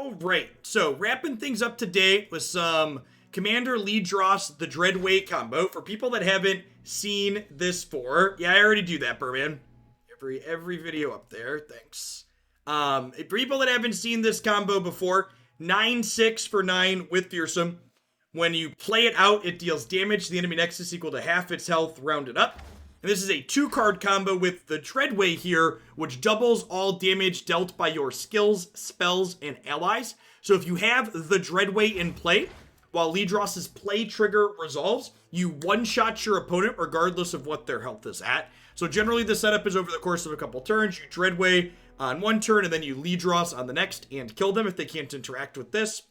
All right, so wrapping things up today with some Commander Ledros the Dreadway combo. For people that haven't seen this for, yeah, I already do that, Burman. Every video up there, thanks. For people that haven't seen this combo before, 9-6 for 9 with Fearsome. When you play it out, it deals damage to the enemy nexus equal to half its health rounded up. And this is a 2-card combo with the Dreadway here, which doubles all damage dealt by your skills, spells, and allies. So if you have the Dreadway in play, while Ledros' play trigger resolves, you one-shot your opponent regardless of what their health is at. So generally the setup is over the course of a couple turns. You Dreadway on one turn, and then you Ledros on the next and kill them if they can't interact with this.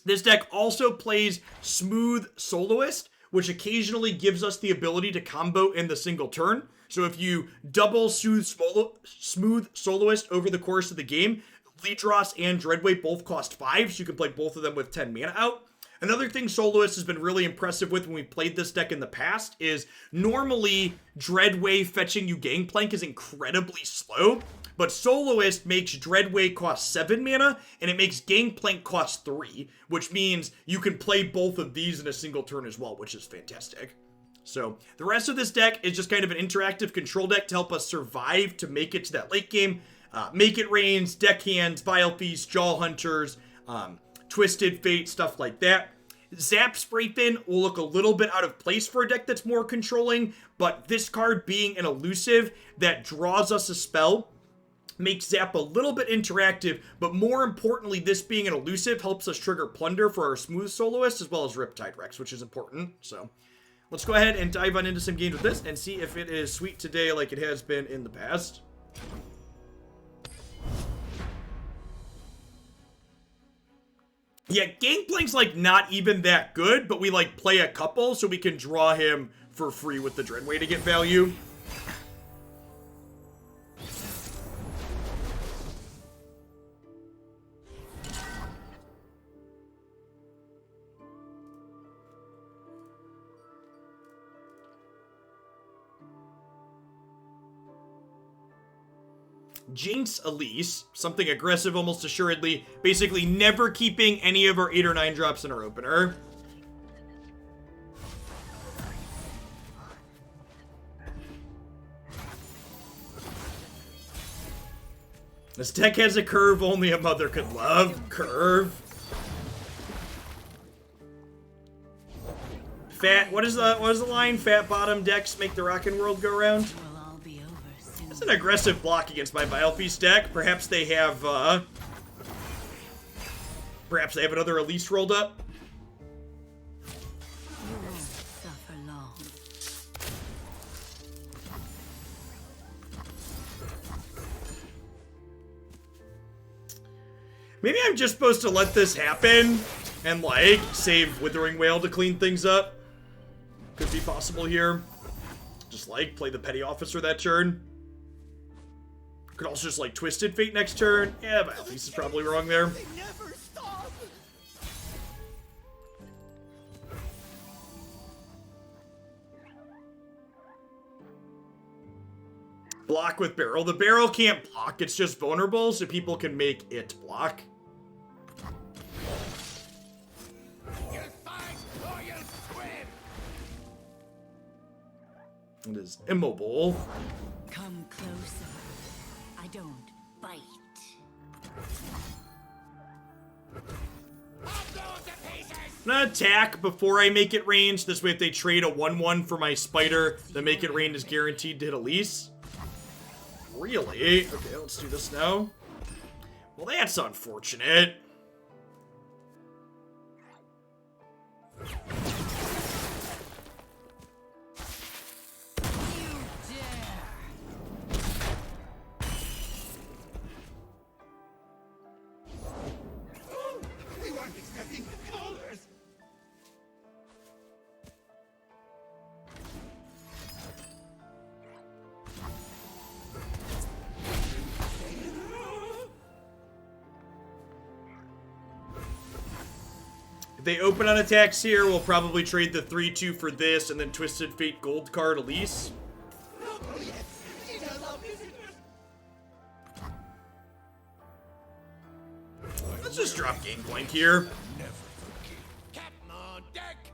This deck also plays Smooth Soloist, which occasionally gives us the ability to combo in the single turn. So if you double Smooth Soloist over the course of the game, Ledros and Dreadway both cost 5, so you can play both of them with 10 mana out. Another thing Soloist has been really impressive with when we played this deck in the past is normally Dreadway fetching you Gangplank is incredibly slow, but Soloist makes Dreadway cost 7 mana, and it makes Gangplank cost 3, which means you can play both of these in a single turn as well, which is fantastic. So the rest of this deck is just kind of an interactive control deck to help us survive to make it to that late game. Make It Rains, Deckhands, Vile Feast, Jaw Hunters, Twisted Fate, stuff like that. Zap Sprayfin will look a little bit out of place for a deck that's more controlling, but this card being an elusive that draws us a spell makes Zap a little bit interactive, but more importantly, this being an elusive helps us trigger Plunder for our Smooth Soloist as well as Riptide Rex, which is important. So let's go ahead and dive on into some games with this and see if it is sweet today like it has been in the past. Yeah, Gangplank's like not even that good, but we like play a couple so we can draw him for free with the Dreadway to get value. Jinx Elise, something aggressive almost assuredly, basically never keeping any of our 8 or 9 drops in our opener. This deck has a curve only a mother could love. Curve. What is the line? Fat bottom decks make the rockin' world go round. That's an aggressive block against my Vile Feast deck. Perhaps they have another Elise rolled up. Maybe I'm just supposed to let this happen and like save Withering Wail to clean things up. Could be possible here. Just like play the Petty Officer that turn. Could also just like Twisted Fate next turn. Yeah, Vile Feast is probably wrong there. Block with Barrel. The Barrel can't block, it's just vulnerable, so people can make it block. You fight or you swim. It is immobile. Come closer. I don't bite. I'm gonna attack before I make it range. This way if they trade a 1-1 for my Spider, the make it rain is guaranteed to hit Elise. Really? Okay, let's do this now. Well, that's unfortunate. If they open on attacks here, we'll probably trade the 3-2 for this and then Twisted Fate gold card Elise. Let's just drop game blank here. Never forget. Captain on deck.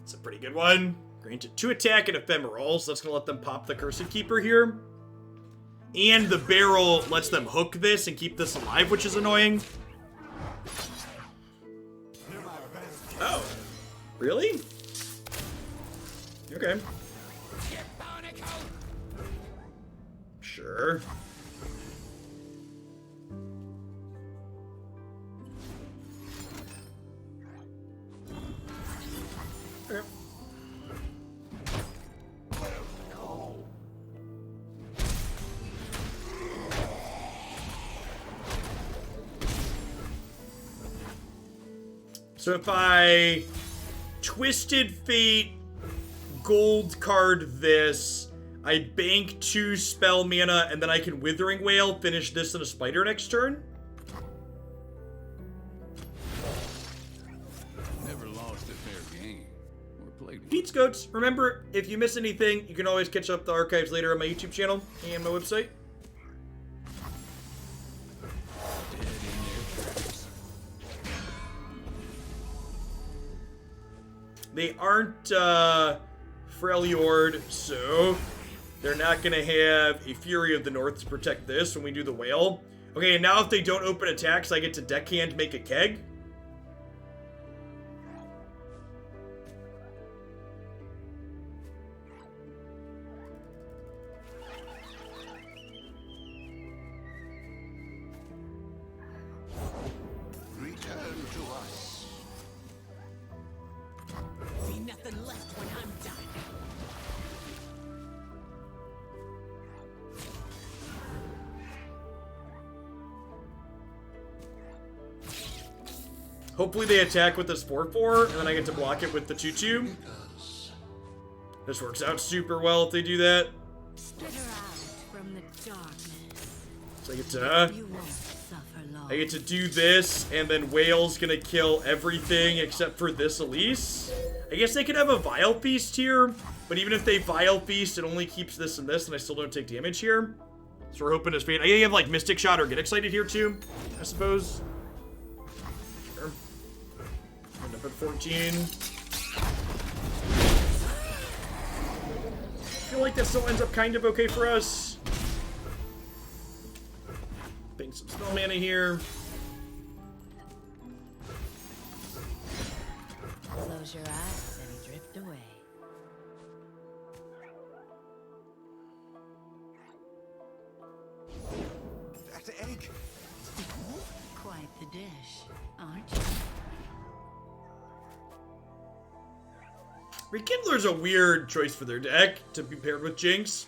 It's a pretty good one. Granted 2 attack and ephemeral, so that's gonna let them pop the Cursed Keeper here. And the barrel lets them hook this and keep this alive, which is annoying. Oh. Really? Okay. Sure. Okay. So if I Twisted Fate gold card this, I bank 2 spell mana, and then I can Withering Wail, finish this in a spider next turn? Never lost a fair game. Or played it. Pete's Goats. Remember, if you miss anything, you can always catch up the archives later on my YouTube channel and my website. Dead in their tracks. They aren't Freljord, so they're not going to have a Fury of the North to protect this when we do the whale. Okay, and now if they don't open attacks, I get to deckhand make a keg. Return to us. Be nothing left when I'm done. Hopefully they attack with this 4/4, and then I get to block it with the 2/2. This works out super well if they do that. Skitter out from the darkness. So I You won't suffer long. get to do this, and then Whale's gonna kill everything except for this Elise. I guess they could have a Vile Feast here, but even if they Vile Feast, it only keeps this and this, and I still don't take damage here. So we're hoping it's fate. I think you have like Mystic Shot or Get Excited here too, I suppose. Sure. End up at 14. I feel like that still ends up kind of okay for us. Paying some spell mana here. Close your eyes and drift away. That egg. Quite the dish, aren't you? Rekindler's a weird choice for their deck to be paired with Jinx.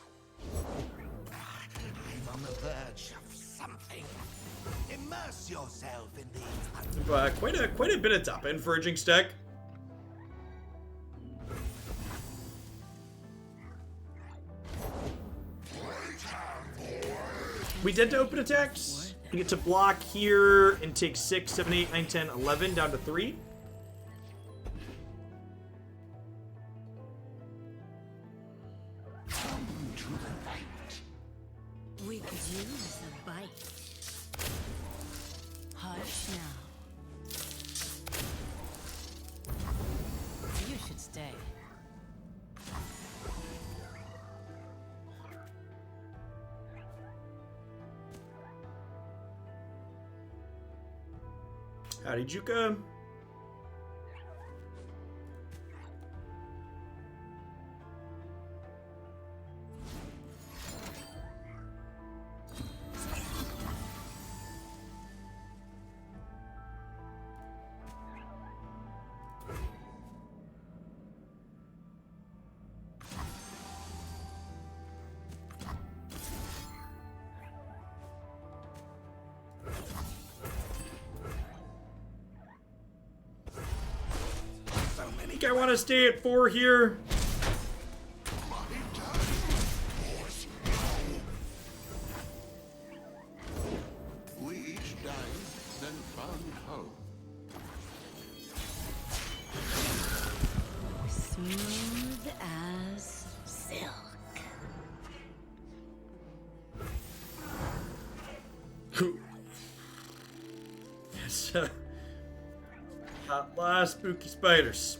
I'm on the verge of something. Immerse yourself in these. But quite a bit of top end for a Jinx deck. We did to open attacks. You get to block here and take 6, 7, 8, 9, 10, 11 down to 3. Come to the light. We could use a bite. Hush now. You should stay. Howdy, Juka. I think I want to stay at 4 here. We each died, then found hope. Smooth as silk. Got a lot of spooky spiders.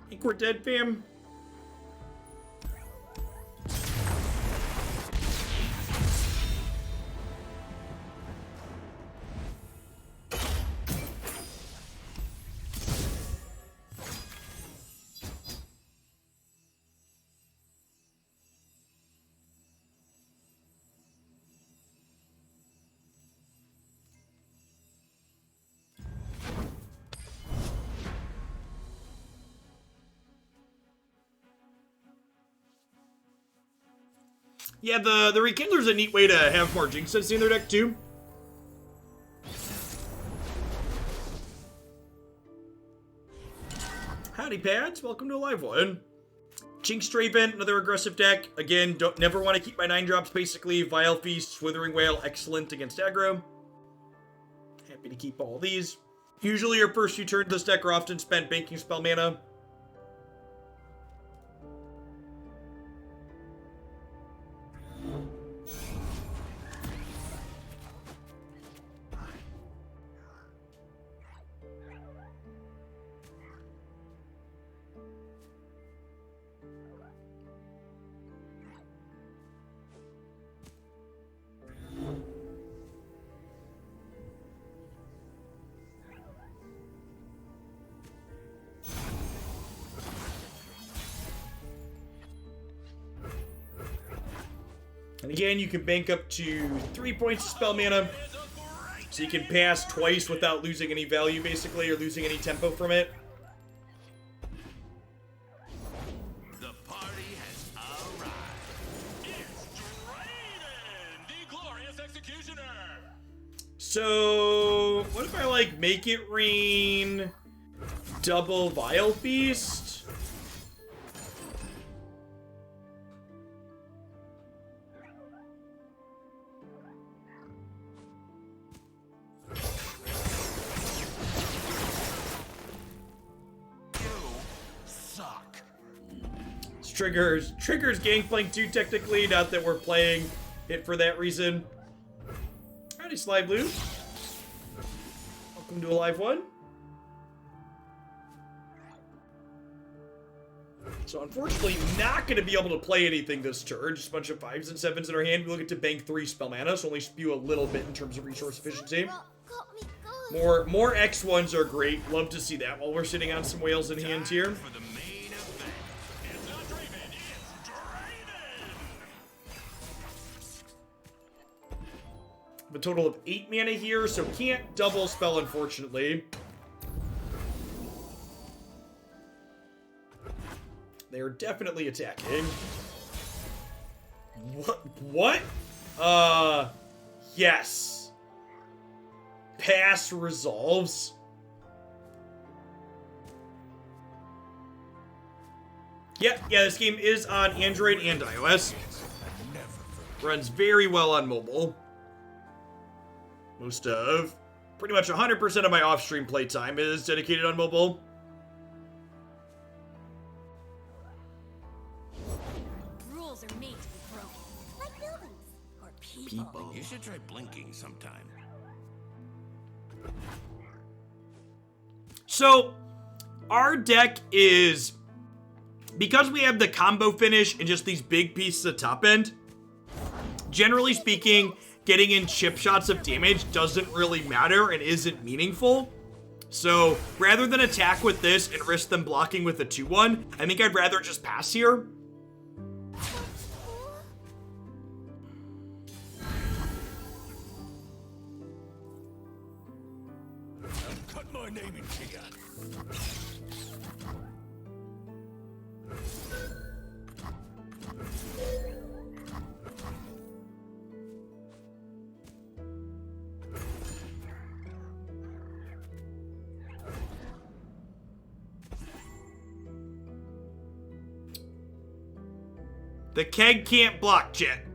Think we're dead, fam? Yeah, the Rekindler's a neat way to have more Jinx in their deck, too. Howdy, Pads. Welcome to a live one. Jinx Draven, another aggressive deck. Again, never want to keep my 9-drops, basically. Vile Feast, Withering Wail, excellent against aggro. Happy to keep all these. Usually your first few turns this deck are often spent banking spell mana. And again, you can bank up to 3 points of spell mana. So you can pass twice without losing any value, basically, or losing any tempo from it. The party has arrived. It's Drayden, the glorious executioner. So, what if I, like, make it rain double Vile Feast? Triggers Gangplank 2 technically, not that we're playing it for that reason. Howdy, Sly Blue. Welcome to a live one. So unfortunately not going to be able to play anything this turn. Just a bunch of 5s and 7s in our hand. We'll get to bank 3 spell mana, so only spew a little bit in terms of resource efficiency. More X1s are great. Love to see that while we're sitting on some whales in hand here. A total of 8 mana here, so can't double spell, unfortunately. They are definitely attacking. What? Yes. Pass resolves. Yeah, this game is on Android and iOS. Runs very well on mobile. Most of, pretty much 100% of my off-stream playtime is dedicated on mobile. Rules are made to be broken, like buildings or people. You should try blinking sometime. So, our deck is, because we have the combo finish and just these big pieces of top end, generally speaking, getting in chip shots of damage doesn't really matter and isn't meaningful. So, rather than attack with this and risk them blocking with a 2-1, I think I'd rather just pass here. Cut my name in Kia. The keg can't block, Jet.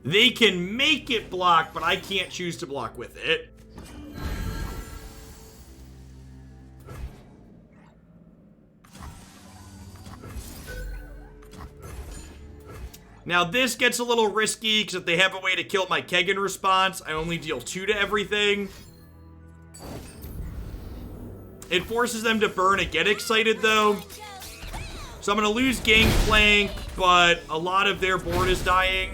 They can make it block, but I can't choose to block with it. Now, this gets a little risky, because if they have a way to kill my keg in response, I only deal 2 to everything. It forces them to burn and get excited, though. So I'm going to lose Gangplank, but a lot of their board is dying.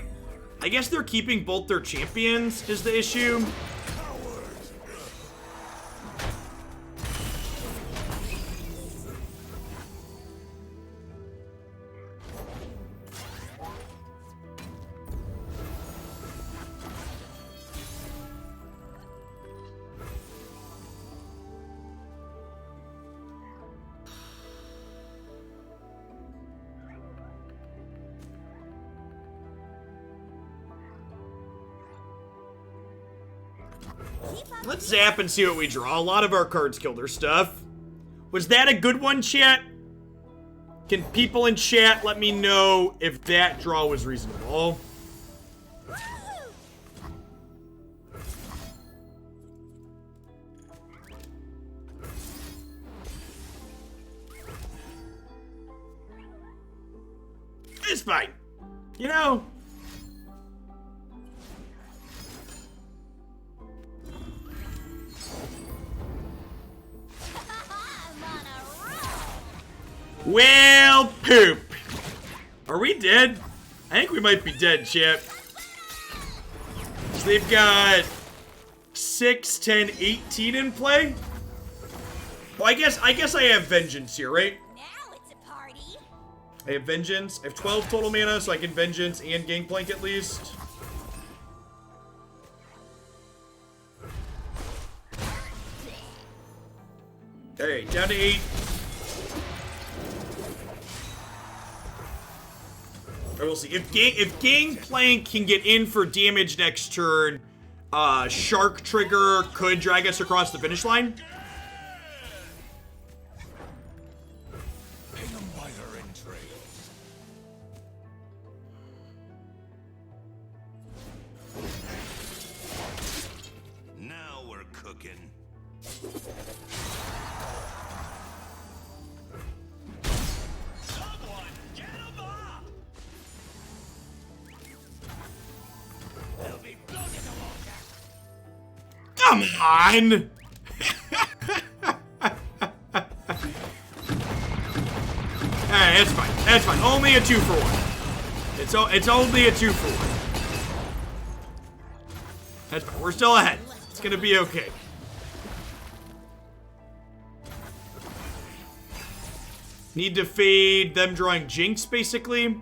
I guess they're keeping both their champions is the issue. Let's zap and see what we draw. A lot of our cards killed their stuff. Was that a good one, chat? Can people in chat let me know if that draw was reasonable? It's fine. You know? Well, poop. Are we dead? I think we might be dead, chat. So they've got 6, 10, 18 in play. Well, I guess I have Vengeance here, right? Now it's a party. I have Vengeance. I have 12 total mana, so I can Vengeance and Gangplank at least. Alright, down to 8. I will see. If Gangplank can get in for damage next turn, Shark Trigger could drag us across the finish line. Hang 'em by their entrails. Now we're cooking. Someone get 'em up! They'll be blown in the water. Come on! Alright, that's fine. That's fine. Only a 2 for 1. It's only a 2 for 1. That's fine. We're still ahead. It's gonna be okay. Need to fade them drawing Jinx, basically.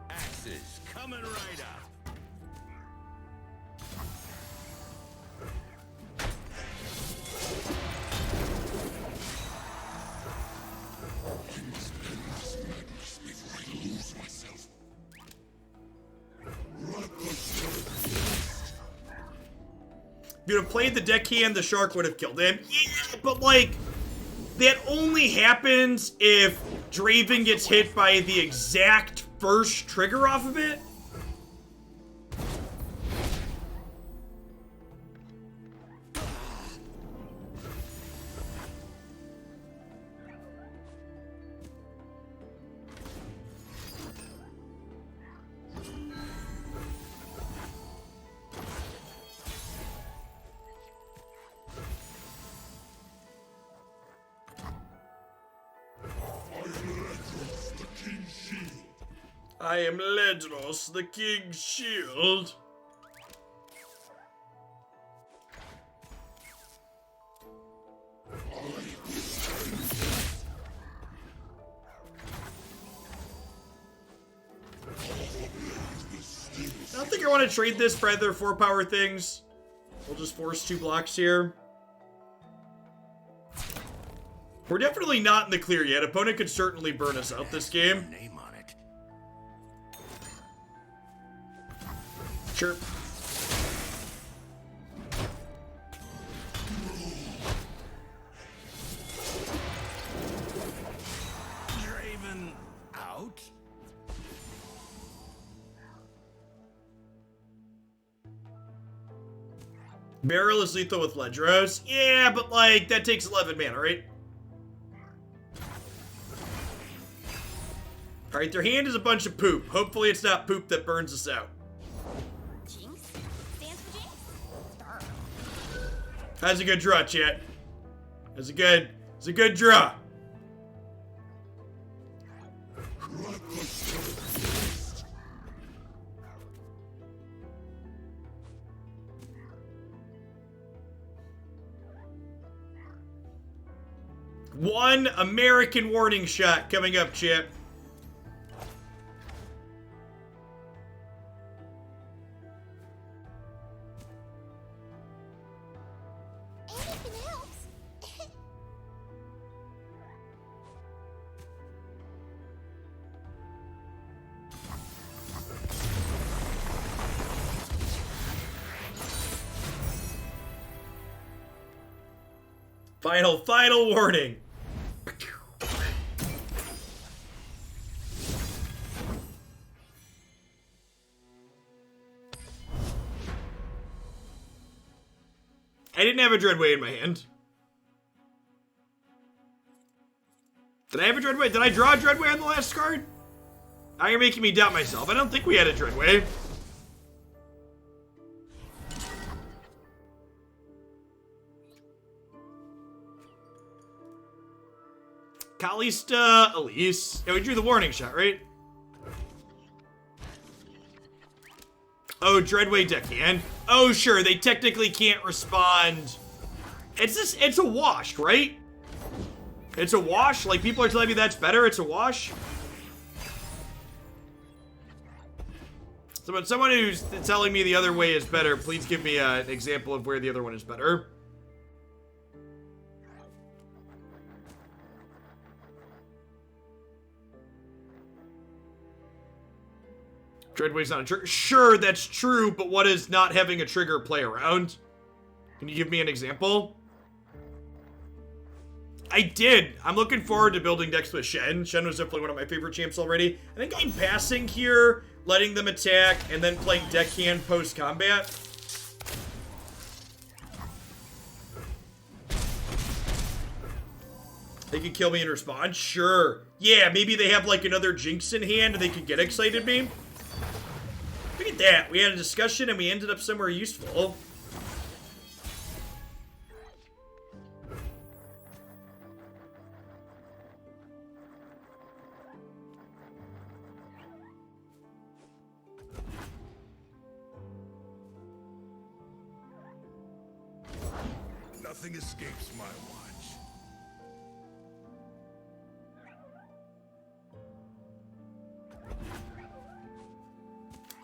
Axes coming right up. If you'd have played the deckhand, the shark would have killed him. Yeah, but like, that only happens if Draven gets hit by the exact first trigger off of it. I am Ledros, the King's Shield. I don't think I want to trade this for either 4-power things. We'll just force 2 blocks here. We're definitely not in the clear yet. Opponent could certainly burn us out this game. Name on it. Sure. Draven out? Barrel is lethal with Ledros. Yeah, but like, that takes 11 mana, right? Alright, their hand is a bunch of poop. Hopefully it's not poop that burns us out. Jinx stands for Jinx. Star. That's a good draw, chat. It's a good draw. One American warning shot coming up, chat. Anything helps. Final warning. I didn't have a Dreadway in my hand. Did I have a Dreadway? Did I draw a Dreadway on the last card? Now you're making me doubt myself. I don't think we had a Dreadway. Kalista, Elise. Yeah, we drew the warning shot, right? Oh, Dreadway deckhand. Oh, sure, they technically can't respond. It's a wash, right? It's a wash? Like, people are telling me that's better, it's a wash? Someone who's telling me the other way is better, please give me an example of where the other one is better. Dreadway's not a trigger. Sure, that's true, but what is not having a trigger play around? Can you give me an example? I did. I'm looking forward to building decks with Shen. Shen was definitely one of my favorite champs already. I think I'm passing here, letting them attack, and then playing deckhand post-combat. They could kill me in response? Sure. Yeah, maybe they have like another Jinx in hand and they could get excited me. Look at that. We had a discussion and we ended up somewhere useful. Nothing escapes my watch.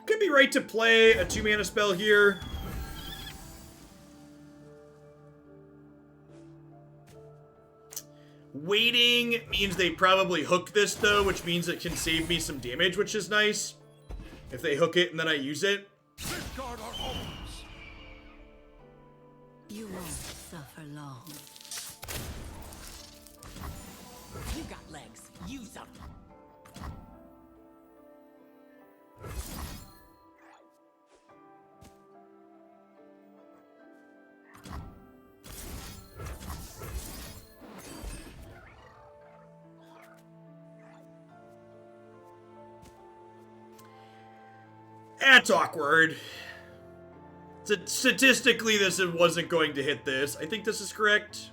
Could be right to play a 2-mana spell here. Waiting means they probably hook this though, which means it can save me some damage, which is nice. If they hook it and then I use it. Safeguard our homes. You won't suffer long. You got legs. Use them. That's awkward. Statistically, this wasn't going to hit this. I think this is correct.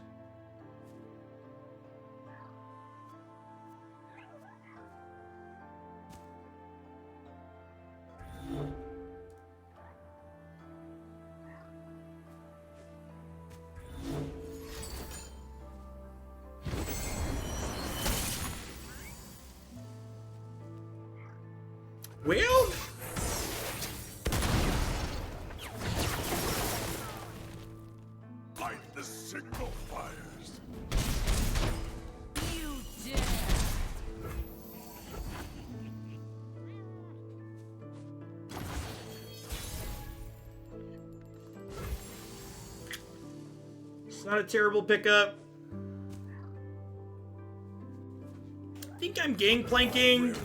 Well... Light the signal fires. You dare! It's not a terrible pickup. I think I'm gangplanking.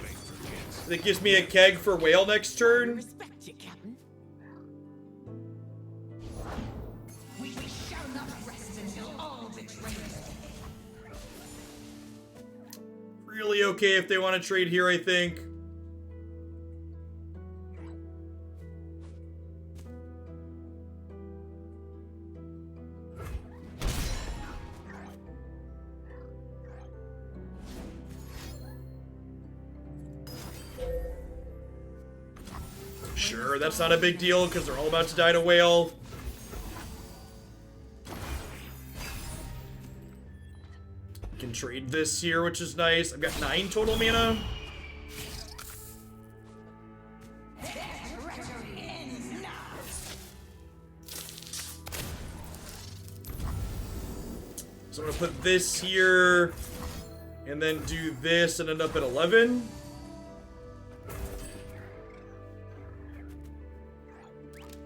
That gives me a keg for whale next turn. Respect you, Captain. We shall not rest until all betrayers. Really totally okay if they want to trade here, I think. Sure, that's not a big deal because they're all about to die to whale. Can trade this here, which is nice. I've got 9 total mana. So I'm gonna put this here, and then do this and end up at 11.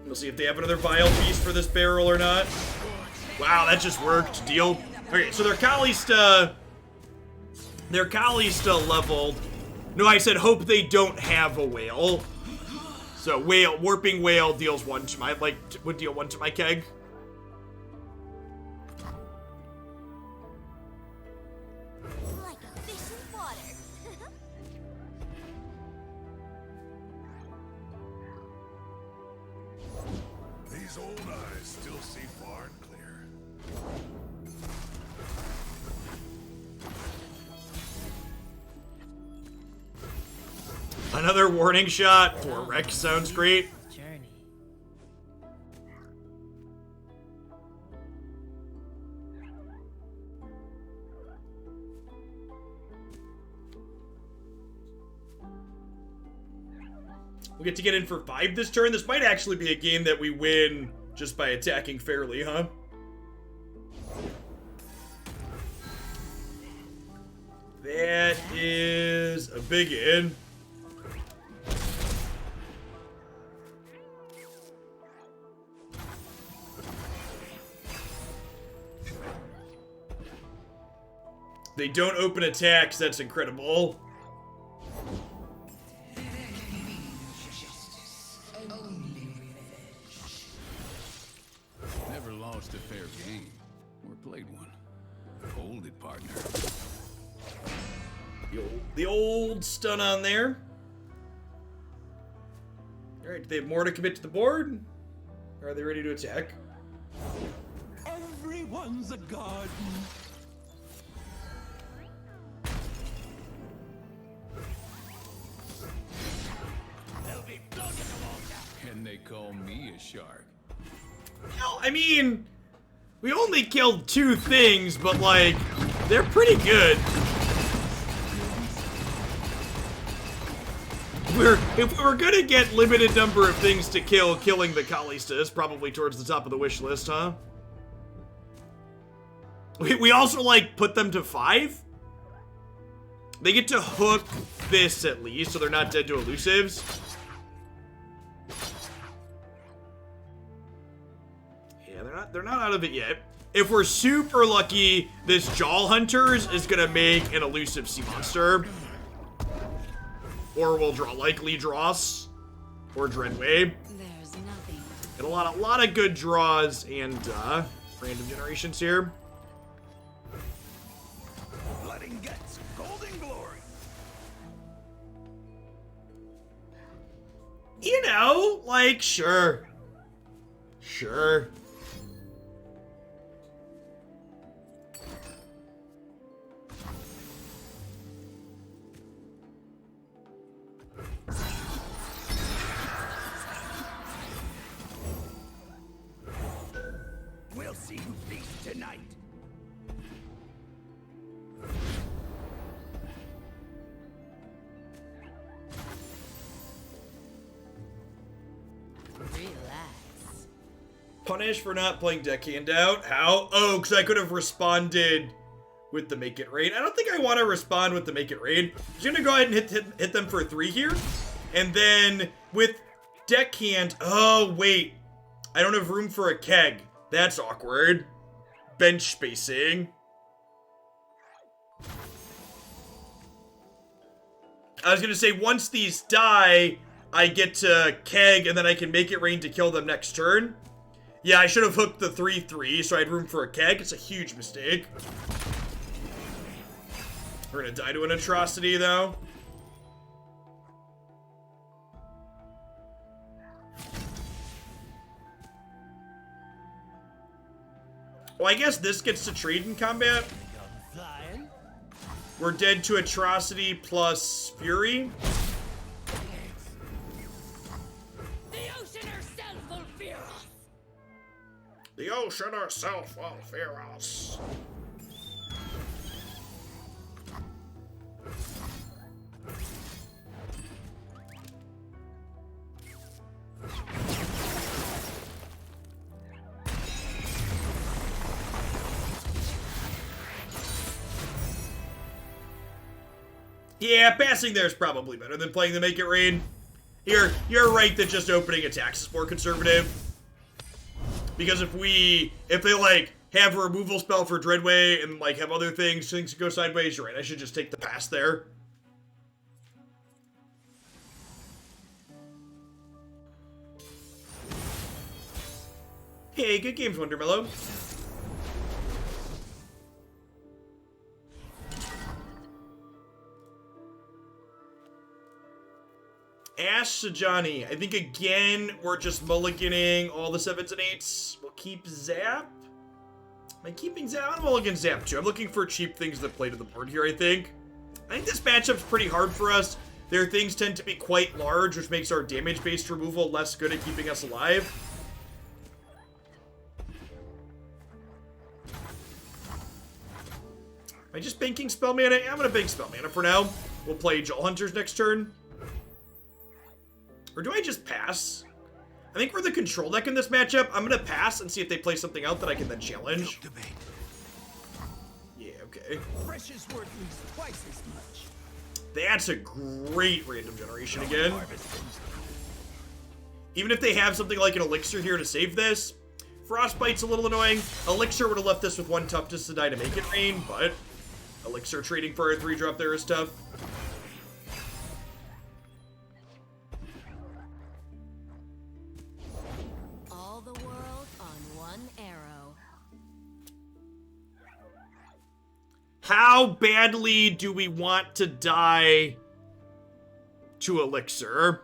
We'll see if they have another Vile Beast for this barrel or not. Wow, that just worked. Deal. Okay, so their Kalista leveled. No, I said hope they don't have a whale. So warping whale deals 1 to my, would deal 1 to my keg. Like a fish in water. These old eyes still see far and clear. Another warning shot for Rex sounds great. Journey. We get to get in for 5 this turn. This might actually be a game that we win just by attacking fairly, huh? That is a big in. They don't open attacks, that's incredible. Never lost a fair game, or played one. Hold it, partner. The old stun on there. Alright, do they have more to commit to the board? Or are they ready to attack? Everyone's a garden. And they call me a shark. No, I mean, we only killed 2 things, but like, they're pretty good. If we were gonna get limited number of things to kill, killing the Kalista is probably towards the top of the wish list, huh? We also, like, put them to 5? They get to hook this at least, so they're not dead to elusives. Yeah, they're not out of it yet. If we're super lucky, this Jaw Hunters is gonna make an elusive sea monster. Or we'll draw likely Dross or Dreadway. There's nothing. Get a lot of good draws and random generations here. Blood and guts, golden glory. You know, like, sure. Sure. We'll see who feasts tonight. Relax. Punish for not playing Deckhand out. How? Oh, because I could have responded with the Make It Rain. I don't think I want to respond with the Make It Rain. I'm just going to go ahead and hit them for 3 here. And then with Deckhand... Oh, wait. I don't have room for a keg. That's awkward. Bench spacing. I was going to say, once these die, I get to keg, and then I can Make It Rain to kill them next turn. Yeah, I should have hooked the 3/3, so I had room for a keg. It's a huge mistake. We're gonna die to an atrocity, though. Well, I guess this gets to trade in combat. Flying. We're dead to atrocity plus fury. The ocean herself will fear us. The ocean herself will fear us. Yeah, passing there is probably better than playing the Make It Rain. You're right that just opening attacks is more conservative. Because if they like have a removal spell for Dreadway and like have other things go sideways, you're right, I should just take the pass there. Hey, good games, Wondermellow. Ash Sajani. I think again, we're just mulliganing all the 7s and 8s. We'll keep Zap. Am I keeping Zap? I'm mulligan Zap too. I'm looking for cheap things that play to the board here, I think. I think this matchup's pretty hard for us. Their things tend to be quite large, which makes our damage-based removal less good at keeping us alive. Am I just banking spell mana? Yeah, I'm gonna bank spell mana for now. We'll play Jaw Hunters next turn. Or do I just pass? I think we're the control deck in this matchup. I'm gonna pass and see if they play something out that I can then challenge. Yeah, okay. Fresh is worth at least twice as much. That's a great random generation again. Even if they have something like an elixir here to save this, Frostbite's a little annoying. Elixir would have left this with 1 toughness to die to make it rain, but elixir trading for a 3-drop there is tough. All the world on one arrow. How badly do we want to die to elixir?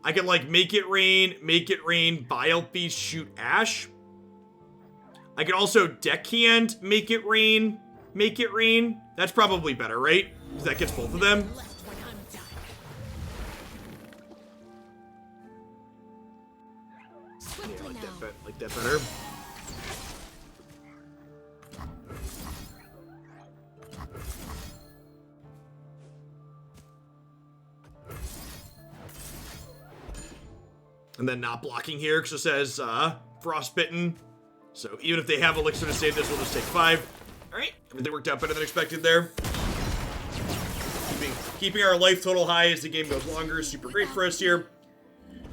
I can like make it rain, Bile Feast, shoot Ash. I can also deckhand, make it rain. That's probably better, right? Because that gets both of them. Left when I'm done. Swiftly now. Like that better. And then not blocking here because it says Frostbitten. So even if they have elixir to save this, we'll just take 5. Alright, everything worked out better than expected there. Keeping our life total high as the game goes longer is super great for us here.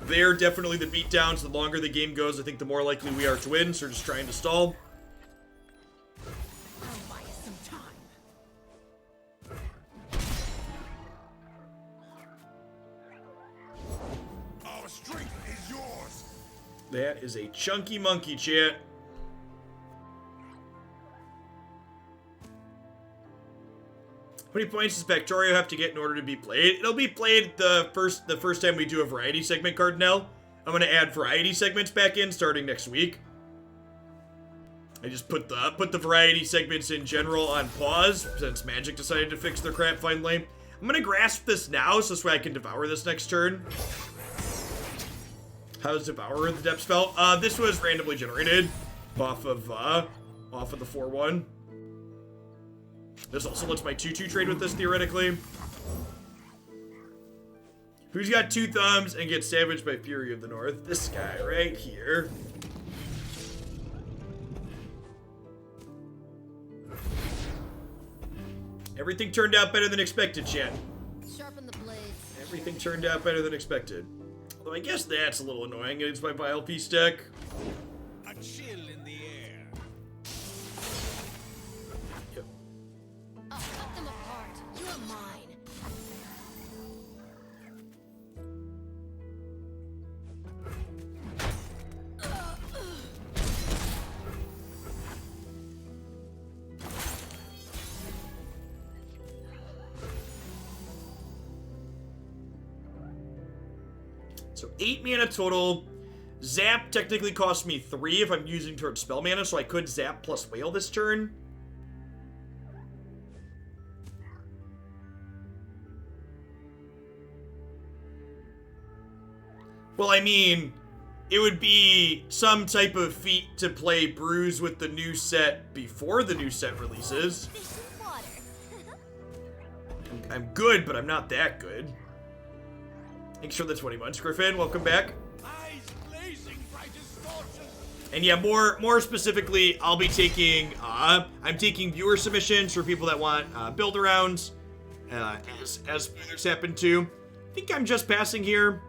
They're definitely the beatdowns. The longer the game goes, I think the more likely we are to win, so we're just trying to stall. I'll buy us some time. Our strength is yours. That is a chunky monkey, chat. How many points does Factorio have to get in order to be played? It'll be played the first time we do a variety segment, Cardinal. I'm gonna add variety segments back in starting next week. I just put the variety segments in general on pause since Magic decided to fix their crap finally. I'm gonna grasp this now so this way I can devour this next turn. How's Devourer the depth spell? This was randomly generated off of the 4-1. This also lets my 2-2 trade with this, theoretically. Who's got 2 thumbs and gets savaged by Fury of the North? This guy right here. Everything turned out better than expected, chat. Sharpen the blades. Everything turned out better than expected. Although I guess that's a little annoying against my Vile Feast deck. A chill in the air. Yep. I'll cut them apart. You are mine. So 8 mana total. Zap technically costs me 3 if I'm using towards spell mana, so I could zap plus whale this turn. Well, I mean, it would be some type of feat to play Bruise with the new set before the new set releases. Fish and water. I'm good, but I'm not that good. Thanks for the 20 months, Griffin. Welcome back. Eyes blazing bright as torches. And yeah, more specifically, I'll be taking, I'm taking viewer submissions for people that want build-arounds, as others happen to. I think I'm just passing here.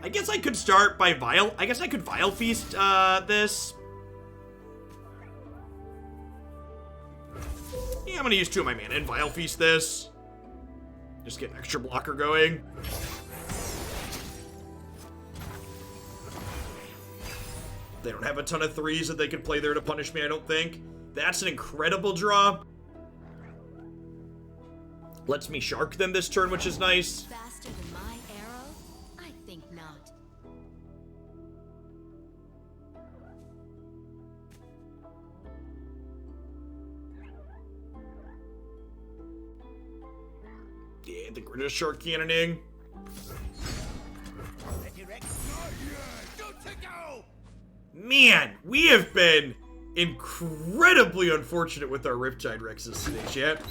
I guess I could start by Vile. I guess I could Vile Feast this. Yeah, I'm gonna use 2 of my mana and Vile Feast this. Just get an extra blocker going. They don't have a ton of 3s that they could play there to punish me, I don't think. That's an incredible draw. Lets me shark them this turn, which is nice. Faster than my arrow? I think not. Yeah, I think we're just shark cannoning. Ready, Rex? Not yet. Don't take go. Man, we have been incredibly unfortunate with our Riptide Rexes today, chat.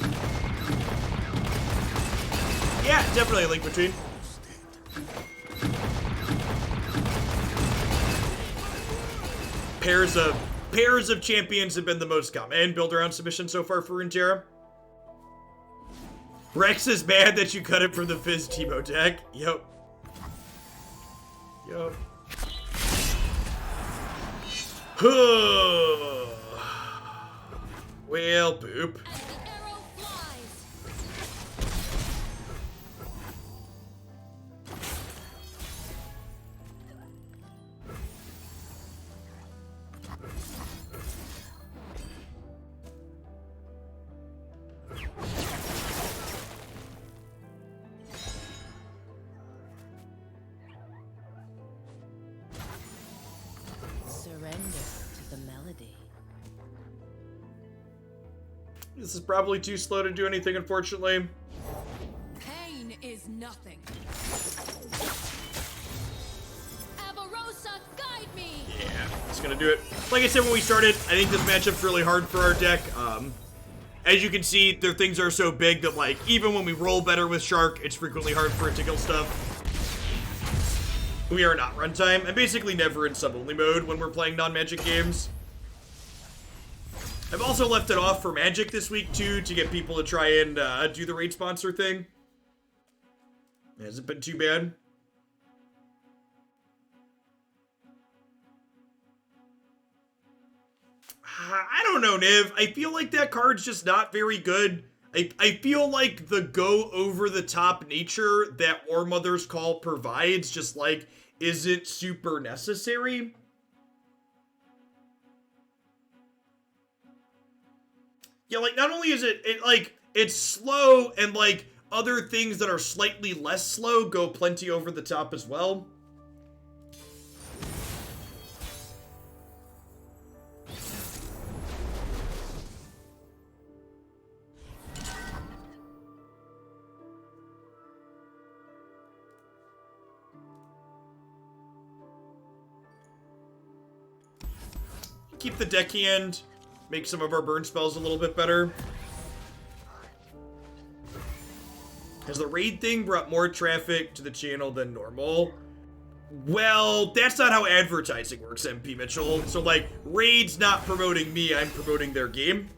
Yeah, definitely a link between. Pairs of champions have been the most common build-around submission so far for Runeterra. Rex is mad that you cut it from the Fizz Teemo deck. Yep. Yep. Well, boop. As the arrow flies. Surrender to the melody. This is probably too slow to do anything, unfortunately. Pain is nothing. Avarosa, guide me. Yeah, it's gonna do it. Like I said when we started, I think this matchup's really hard for our deck. As you can see, their things are so big that, like, even when we roll better with Shark, it's frequently hard for it to kill stuff. We are not runtime. I'm basically never in sub-only mode when we're playing non-Magic games. I've also left it off for Magic this week, too, to get people to try and do the raid sponsor thing. It hasn't been too bad. I don't know, Niv. I feel like that card's just not very good. I feel like the go over the top nature that War Mother's Call provides just, like, isn't super necessary. Yeah, like, not only is it's slow, and, like, other things that are slightly less slow go plenty over the top as well. Keep the deckhand, make some of our burn spells a little bit better. Has the raid thing brought more traffic to the channel than normal? Well, that's not how advertising works, MP Mitchell. So, like, raid's not promoting me, I'm promoting their game.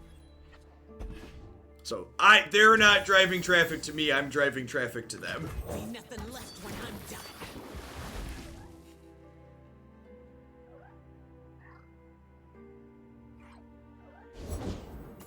So, they're not driving traffic to me, I'm driving traffic to them. Be nothing left when I'm done.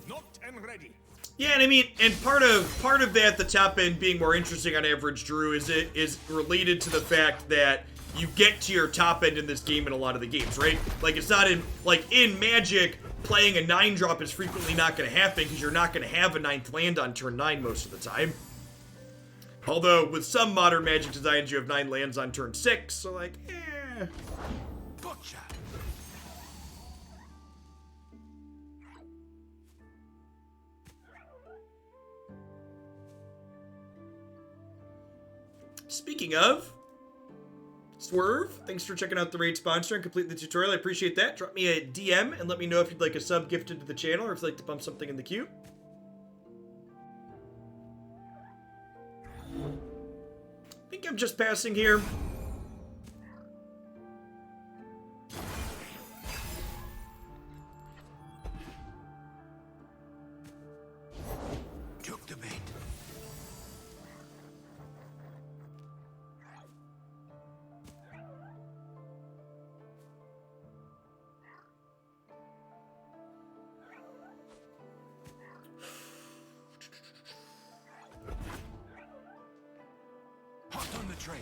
Not and ready. Yeah, and I mean, and part of that, the top end being more interesting on average, Drew, is related to the fact that you get to your top end in this game in a lot of the games, right? Like, it's not in, like, in Magic, playing a 9-drop is frequently not going to happen because you're not going to have a 9th land on turn 9 most of the time. Although, with some modern Magic designs, you have 9 lands on turn 6, so like, eh. Gotcha. Speaking of, Swerve, thanks for checking out the raid sponsor and completing the tutorial. I appreciate that. Drop me a DM and let me know if you'd like a sub gifted to the channel or if you'd like to bump something in the queue. I think I'm just passing here. Took the bait. Hot on the trail.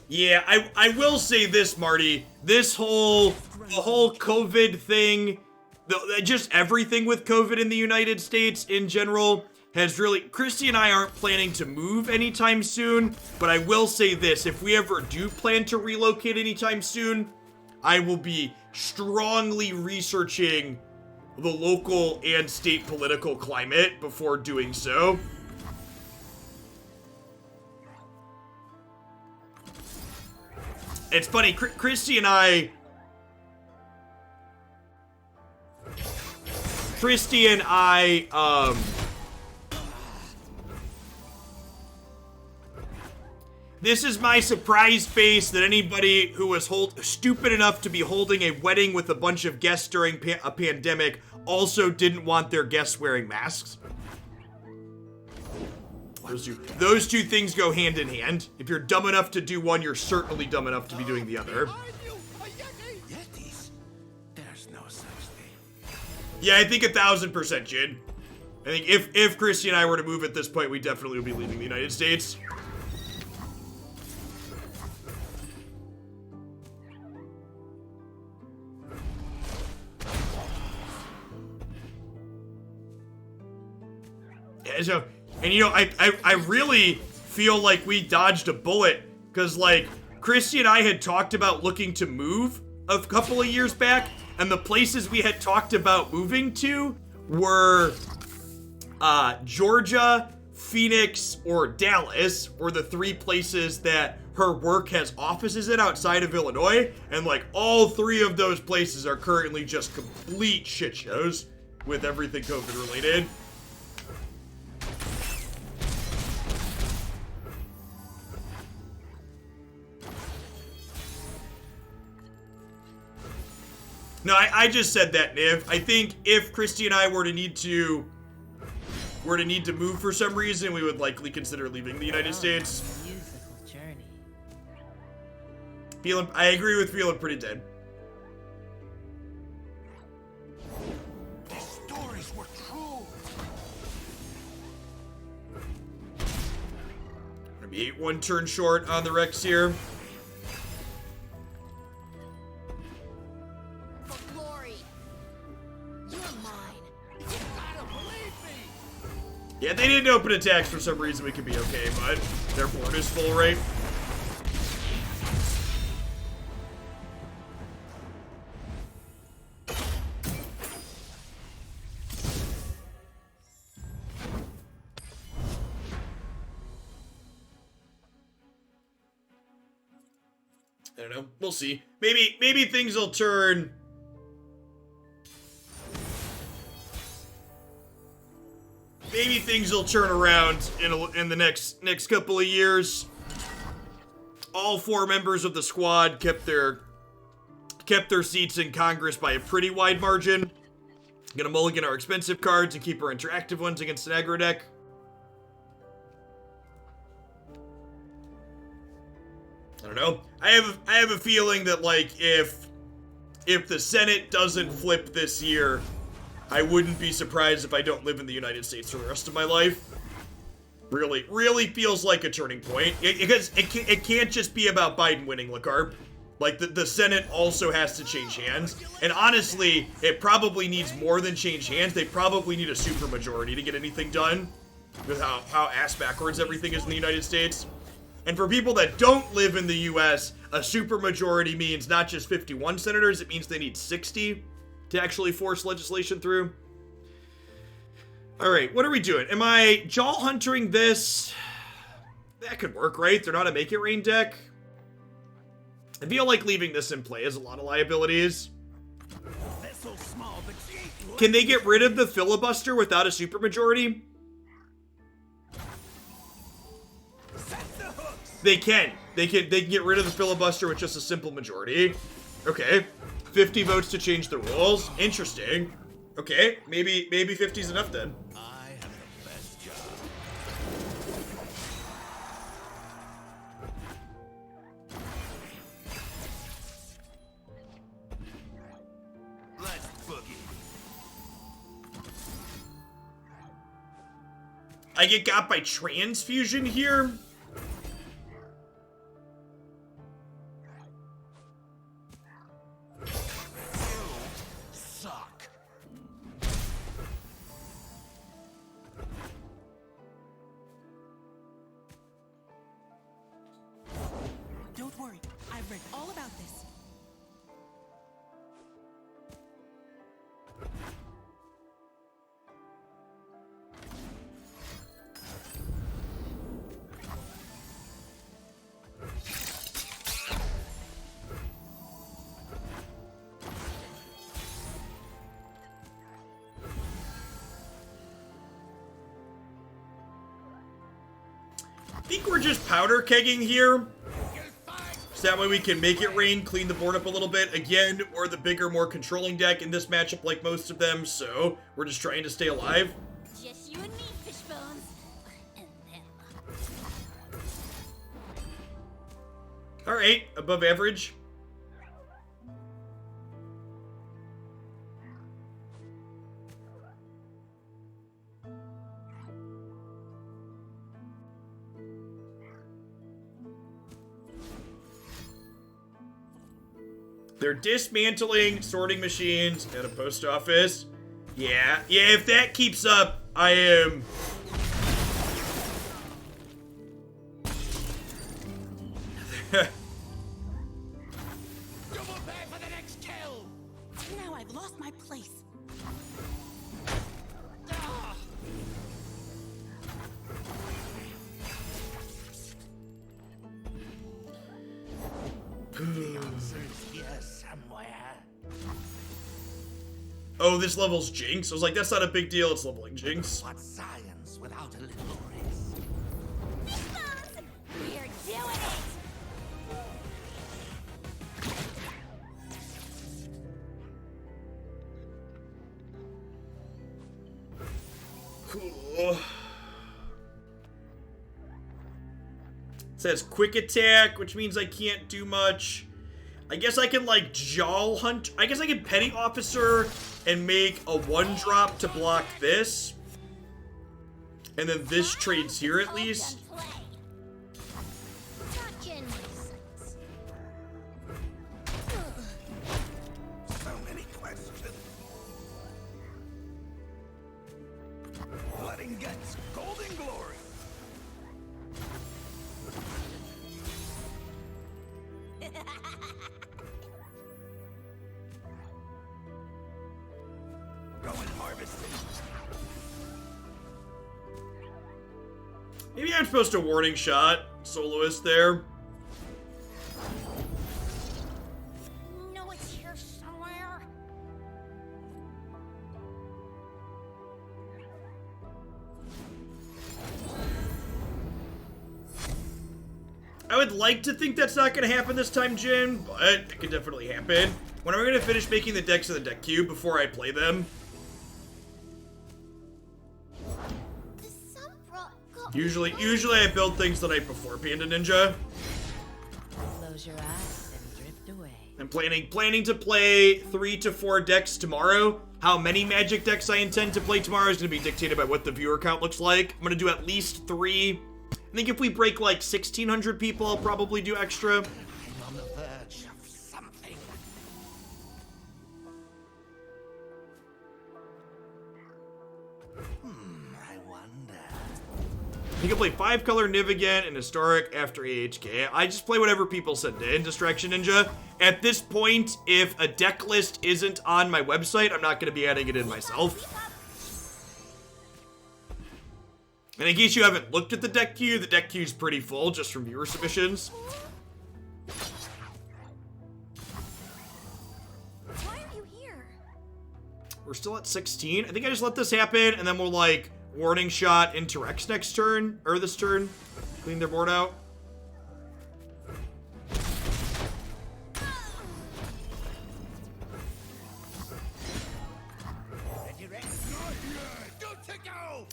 Yeah, I will say this, Marty. The whole COVID thing, just everything with COVID in the United States in general has really... Christy and I aren't planning to move anytime soon, but I will say this. If we ever do plan to relocate anytime soon, I will be strongly researching the local and state political climate before doing so. It's funny, Christy and I... This is my surprise face that anybody who was stupid enough to be holding a wedding with a bunch of guests during a pandemic also didn't want their guests wearing masks. Those two things go hand in hand. If you're dumb enough to do one, you're certainly dumb enough to be doing the other. Yetis? There's no such thing. Yeah, I think 1000%, Jin. I think if Christy and I were to move at this point, we definitely would be leaving the United States. Yeah, so... And you know, I really feel like we dodged a bullet, because like, Christy and I had talked about looking to move a couple of years back, and the places we had talked about moving to were Georgia, Phoenix, or Dallas were the 3 places that her work has offices in outside of Illinois, and like all 3 of those places are currently just complete shit shows with everything COVID related. No, I just said that, Niv. I think if Christy and I were to need to move for some reason, we would likely consider leaving the United States. Musical journey. I agree with feeling pretty dead. The stories were true. Gonna be 1 turn short on the Rex here. Yeah, they didn't open attacks for some reason. We could be okay, but their board is full, right? I don't know. We'll see. Maybe things will turn. Maybe things will turn around in the next couple of years. All 4 members of the squad kept their seats in Congress by a pretty wide margin. Gonna mulligan our expensive cards and keep our interactive ones against an aggro deck. I don't know. I have a feeling that like if the Senate doesn't flip this year, I wouldn't be surprised if I don't live in the United States for the rest of my life. Really feels like a turning point. Because it can't just be about Biden winning, LaCarp. Like, the Senate also has to change hands. And honestly, it probably needs more than change hands. They probably need a supermajority to get anything done. with how ass backwards everything is in the United States. And for people that don't live in the US, a supermajority means not just 51 senators, it means they need 60 to actually force legislation through. All right, what are we doing? Am I Jaw Huntering this? That could work, right? They're not a Make It Rain deck. I feel like leaving this in play has a lot of liabilities. Can they get rid of the filibuster without a supermajority? They can. They can get rid of the filibuster with just a simple majority. Okay. 50 votes to change the rules. Interesting. Okay, maybe 50 is enough then. I have the best job. Let's boogie. I get got by transfusion here. Suck. Don't worry, I've read all about this. I think we're just powder kegging here. So that way we can make it rain, clean the board up a little bit. Again, we're the bigger, more controlling deck in this matchup like most of them, so we're just trying to stay alive. Just you and me, Fishbones. And them. Alright, above average. They're dismantling sorting machines at a post office. Yeah, if that keeps up, I am... Double pay for the next kill. Now I've lost my place. Ah. The answer's here somewhere. Oh, this level's Jinx? I was like, that's not a big deal, it's leveling Jinx. What science without a little risk? Fishbones! We're doing it! Cool. It says quick attack, which means I can't do much. I guess I can like Jaw Hunt. I guess I can Petty Officer and make a 1-drop to block this. And then this trades here at least. Done play. Gotcha, nuisance. So many questions. Letting gets golden glory. Going harvesting. Maybe I'm supposed to warning shot Soloist there. No, it's here somewhere. I would like to think that's not going to happen this time, Jin, but it could definitely happen. When am I going to finish making the decks of the deck cube before I play them? The sun brought Usually I build things the night before, Panda Ninja. Close your eyes and drift away. I'm planning to play 3 to 4 decks tomorrow. How many Magic decks I intend to play tomorrow is going to be dictated by what the viewer count looks like. I'm going to do at least 3. I think if we break like 1,600 people, I'll probably do extra. I'm on the verge of something. I wonder. You can play 5-color Niv again and Historic after AHK. I just play whatever people send in, Distraction Ninja. At this point, if a deck list isn't on my website, I'm not going to be adding it in myself. And in case you haven't looked at the deck queue is pretty full just from viewer submissions. Why are you here? We're still at 16. I think I just let this happen, and then we'll, like, warning shot into Rex next turn, or this turn. Clean their board out.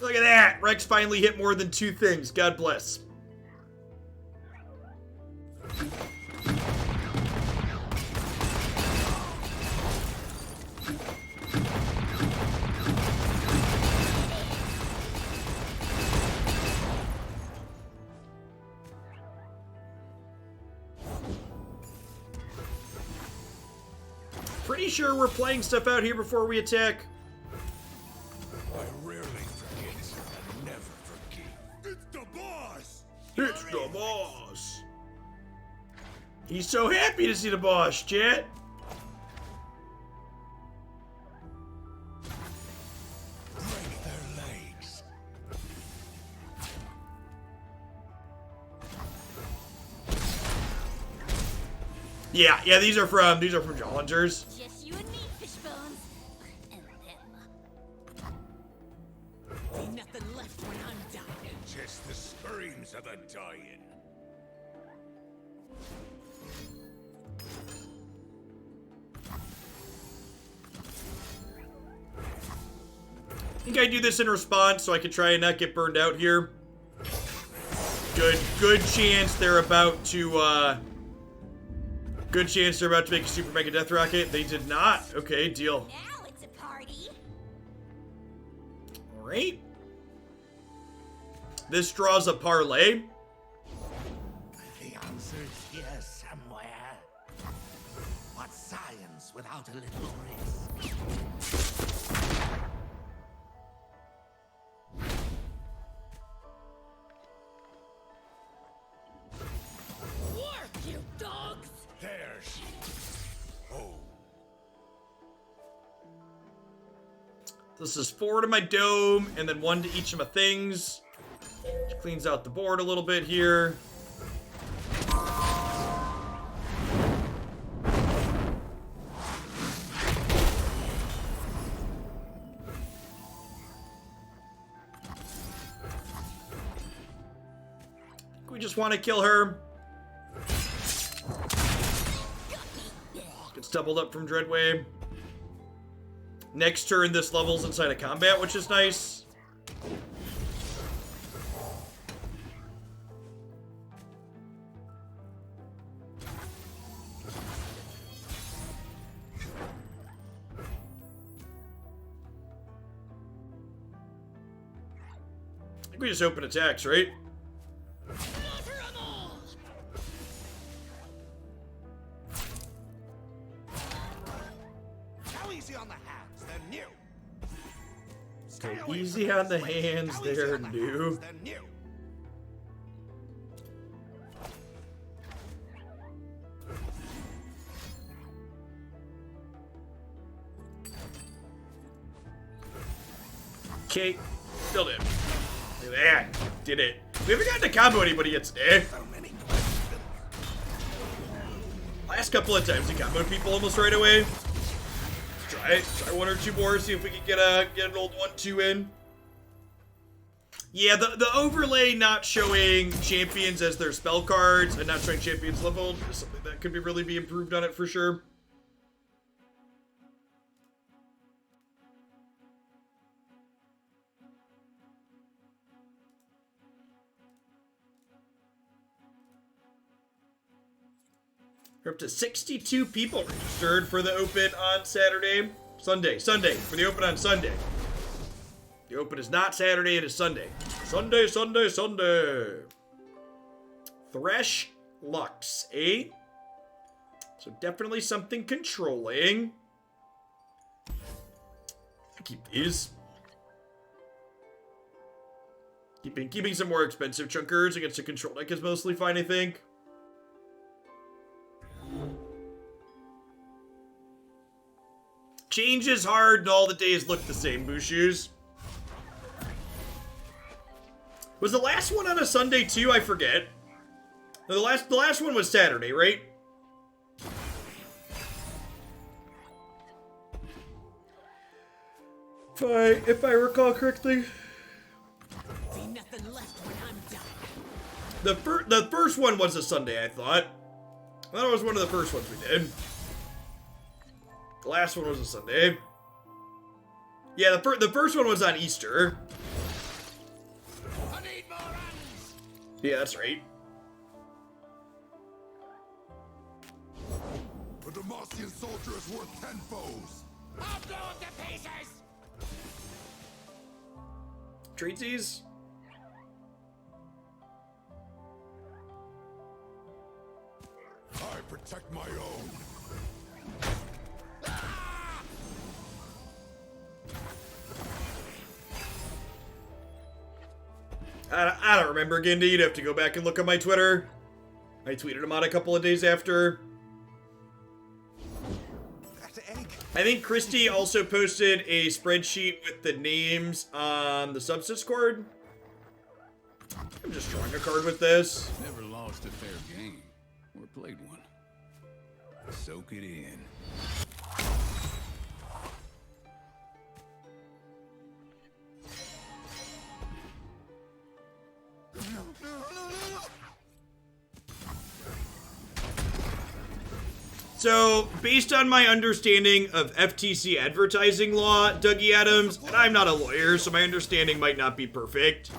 Look at that! Rex finally hit more than 2 things. God bless. Pretty sure we're playing stuff out here before we attack. I rarely forget. I never forgive. It's the boss! It's the boss. He's so happy to see the boss, chat. Break their legs. Yeah, these are from Jollingers. Just you and me, Fishbones. And them. Ain't nothing left when I'm dying. Just the screams of the dying. I think I do this in response so I can try and not get burned out here. Good chance they're about to make a super mega death rocket. They did not. Okay, deal. Now it's a party. All right. This draws a parlay. The answer's here somewhere. What's science without a little risk? Work, you dogs! There's... Oh. This is 4 to my dome, and then 1 to each of my things. Which cleans out the board a little bit here. We just want to kill her. Gets doubled up from Dreadway. Next turn, this level's inside of combat, which is nice. I think we just open attacks, right? Slaughter 'em all! Go easy on the hands, they're new. Go Stay away easy from on the switch. hands, Go easy they're on the new. hands, they're new. Okay, still did. Look at that. Did it. We haven't gotten to combo anybody yet today. So many questions. Last couple of times we comboed people almost right away. Let's try it. Try 1 or 2 more, see if we can get an old 1-2 in. Yeah, the overlay not showing champions as their spell cards and not showing champions leveled is something that could really be improved on it for sure. We're up to 62 people registered for the open on Sunday for the open on Sunday. The open is not Saturday, it is Sunday. Sunday. Thresh Lux, eh? So definitely something controlling. Keep these. Keeping some more expensive chunkers against a control deck is mostly fine, I think. Change is hard and all the days look the same, Bushu's. Was the last one on a Sunday too? I forget. No, the last one was Saturday, right? If I recall correctly. Be nothing left when I'm done. The first one was a Sunday, I thought. I thought it was one of the first ones we did. The last one was a Sunday. Yeah, the first one was on Easter. I need more hands! Yeah, that's right. A Demacian soldier is worth 10 foes. I'll blow up the pieces! Treatsies? I protect my own. I don't remember, Gindy. You'd have to go back and look at my Twitter. I tweeted him out a couple of days after. I think Christy also posted a spreadsheet with the names on the Subsyscord. I'm just drawing a card with this. Never lost a fair game. Or played one. Soak it in. So, based on my understanding of FTC advertising law, Dougie Adams, and I'm not a lawyer, so my understanding might not be perfect,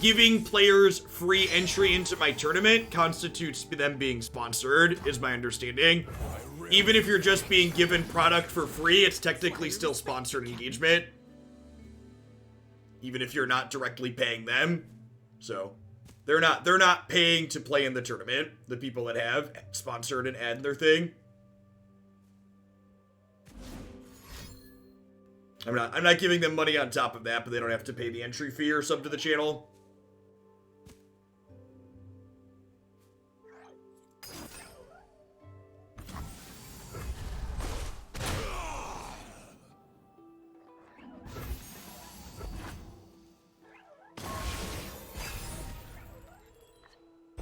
giving players free entry into my tournament constitutes them being sponsored, is my understanding. Even if you're just being given product for free, it's technically still sponsored engagement. Even if you're not directly paying them. So, they're not paying to play in the tournament, the people that have sponsored and add their thing. I'm not giving them money on top of that, but they don't have to pay the entry fee or sub to the channel.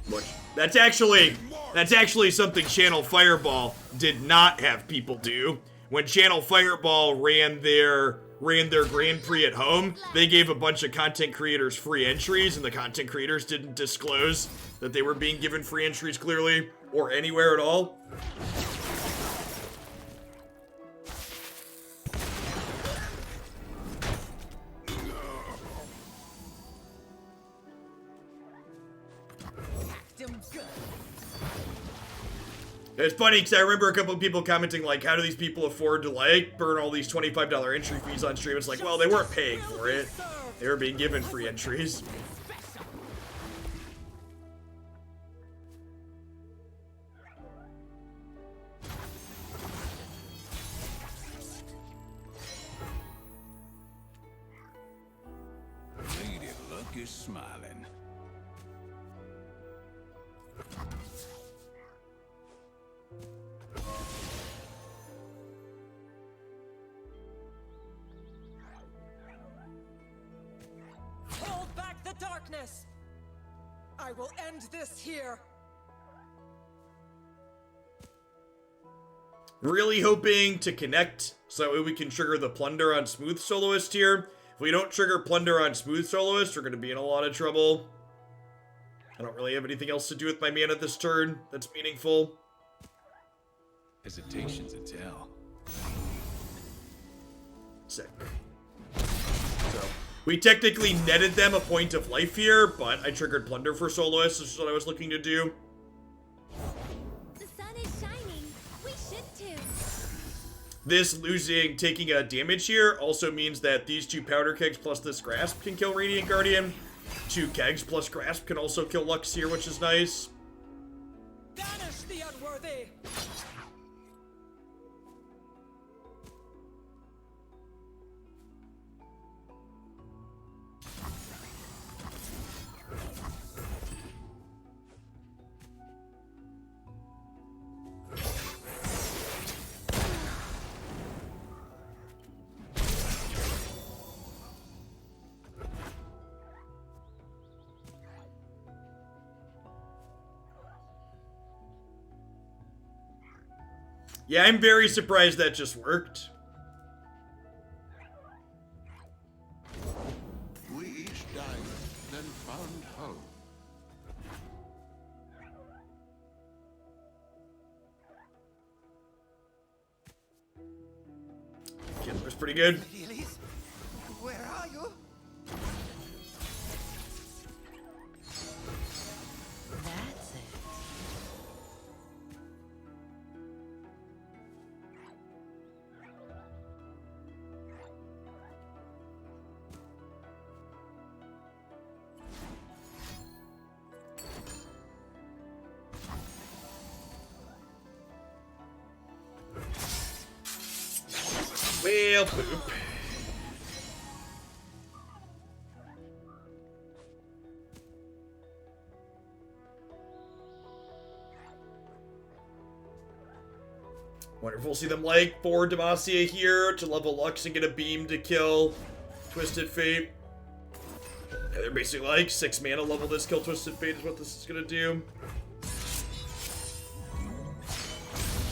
Which, that's actually something Channel Fireball did not have people do. When Channel Fireball ran their Grand Prix at home, they gave a bunch of content creators free entries, and the content creators didn't disclose that they were being given free entries clearly, or anywhere at all. It's funny because I remember a couple of people commenting like, how do these people afford to like burn all these $25 entry fees on stream? It's like, well, they weren't paying for it. They were being given free entries. Lady Luck is smiling. Hold back the darkness! I will end this here! Really hoping to connect so that way we can trigger the Plunder on Smooth Soloist here. If we don't trigger Plunder on Smooth Soloist, we're going to be in a lot of trouble. I don't really have anything else to do with my mana this turn that's meaningful. Hesitation's a tell. Sick. So, we technically netted them a point of life here, but I triggered Plunder for Soloist, which is what I was looking to do. The sun is shining. We should too. This taking a damage here also means that these two Powder Kegs plus this Grasp can kill Radiant Guardian. 2 Kegs plus Grasp can also kill Lux here, which is nice. Banish the unworthy! Yeah, I'm very surprised that just worked. We each died, then found hope. Killer's pretty good. Lilies, where are you? That's it. Well, poop. Wonder if we'll see them like for Demacia here to level Lux and get a beam to kill Twisted Fate. Yeah, they're basically like 6 mana level this, kill Twisted Fate is what this is gonna do.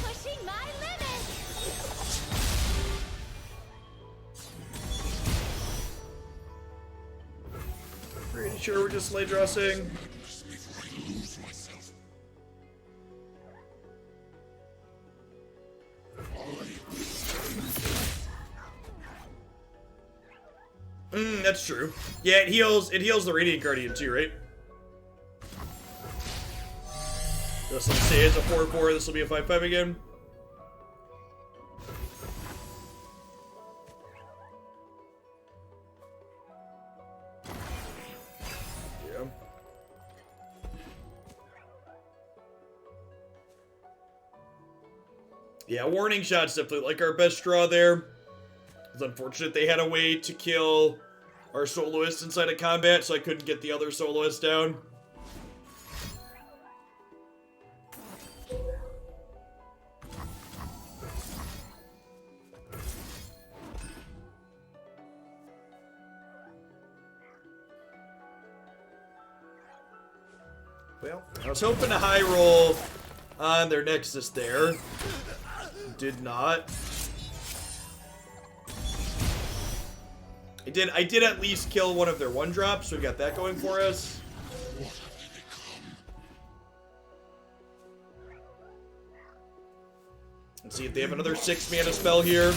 Pushing my limits. Pretty sure we're just lay drossing. That's true. Yeah, it heals the Radiant Guardian too, right? Let's say it's a 4-4, this will be a 5-5 again. Yeah. Yeah, warning shot's definitely like our best draw there. It's unfortunate they had a way to kill our soloist inside of combat, so I couldn't get the other soloist down. Well, I was hoping to high roll on their Nexus there. Did not. I did at least kill one of their 1-drops, so we got that going for us. Let's see if they have another 6 mana spell here.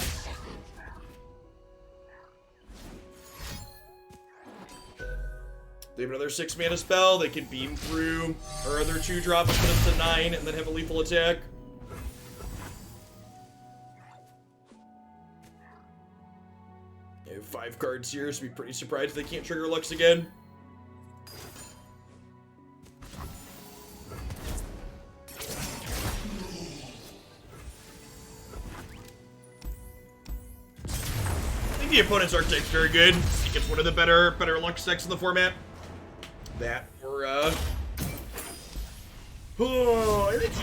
They have another 6 mana spell. They can beam through our other 2-drop and put us to 9 and then have a lethal attack. They have 5 cards here, so be pretty surprised if they can't trigger Lux again. I think the opponent's archetype's very good. I think it's one of the better Lux decks in the format. That or oh, I think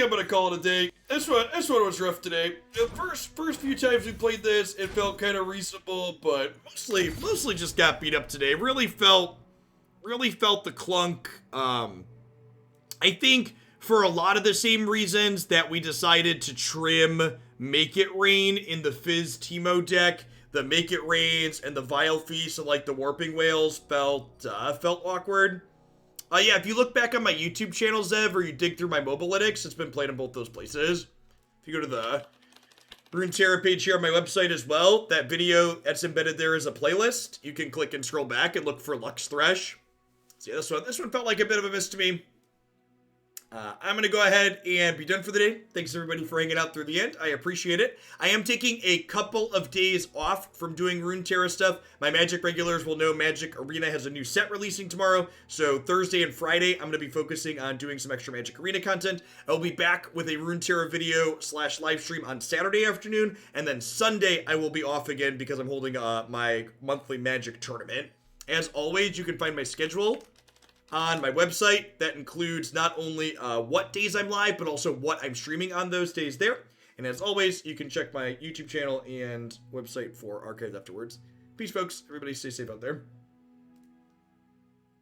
I'm gonna call it a day. This one was rough today. The first few times we played this, it felt kind of reasonable, but mostly just got beat up today. Really felt the clunk. I think for a lot of the same reasons that we decided to trim Make It Rain in the Fizz Teemo deck. The Make It Rains and the Vile Feast and like the Warping Whales felt awkward. Yeah, if you look back on my YouTube channel, Zev, or you dig through my Mobalytics, it's been played in both those places. If you go to the Runeterra page here on my website as well, that video that's embedded there is a playlist. You can click and scroll back and look for Lux Thresh. So yeah, this one felt like a bit of a miss to me. I'm going to go ahead and be done for the day. Thanks everybody for hanging out through the end. I appreciate it. I am taking a couple of days off from doing Runeterra stuff. My Magic regulars will know Magic Arena has a new set releasing tomorrow. So Thursday and Friday, I'm going to be focusing on doing some extra Magic Arena content. I'll be back with a Runeterra video / live stream on Saturday afternoon. And then Sunday, I will be off again because I'm holding my monthly Magic tournament. As always, you can find my schedule on my website. That includes not only what days I'm live, but also what I'm streaming on those days there. And as always, you can check my YouTube channel and website for archives afterwards. Peace, folks. Everybody stay safe out there.